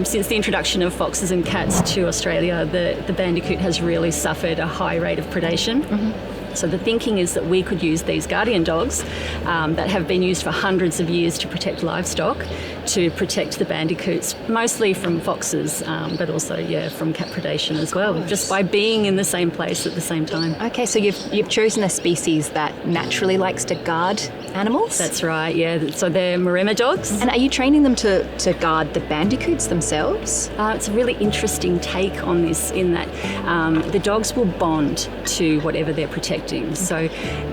Since the introduction of foxes and cats to Australia, the bandicoot has really suffered a high rate of predation. So the thinking is that we could use these guardian dogs that have been used for hundreds of years to protect livestock, to protect the bandicoots, mostly from foxes, but also, from cat predation as well, just by being in the same place at the same time. Okay, so you've chosen a species that naturally likes to guard animals? That's right, yeah. So they're Maremma dogs. And are you training them to guard the bandicoots themselves? It's a really interesting take on this in that the dogs will bond to whatever they're protecting. So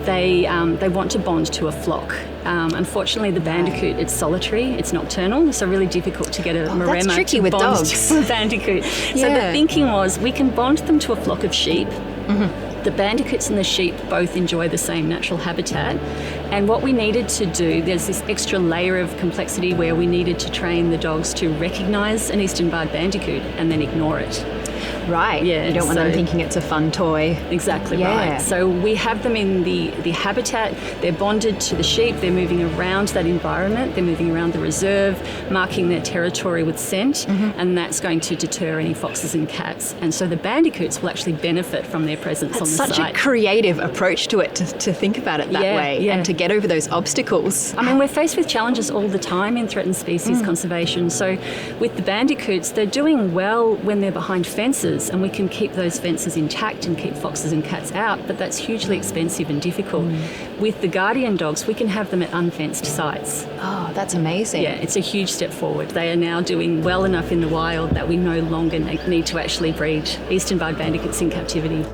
they want to bond to a flock. Unfortunately, the bandicoot, it's solitary, it's nocturnal, so really difficult to get a Maremma to with bond dogs. to a bandicoot. So the thinking was we can bond them to a flock of sheep. The bandicoots and the sheep both enjoy the same natural habitat. And what we needed to do, there's this extra layer of complexity where we needed to train the dogs to recognise an eastern barred bandicoot and then ignore it. Right. Yeah, you don't want them thinking it's a fun toy. Exactly right. So we have them in the habitat. They're bonded to the sheep. They're moving around that environment. They're moving around the reserve, marking their territory with scent, and that's going to deter any foxes and cats. And so the bandicoots will actually benefit from their presence on the site. Such a creative approach to it, to think about it that way and to get over those obstacles. I mean, we're faced with challenges all the time in threatened species conservation. So with the bandicoots, they're doing well when they're behind fences, and we can keep those fences intact and keep foxes and cats out, but that's hugely expensive and difficult. With the guardian dogs, we can have them at unfenced sites. Oh, that's amazing. Yeah, it's a huge step forward. They are now doing well enough in the wild that we no longer need to actually breed eastern barred bandicoots in captivity.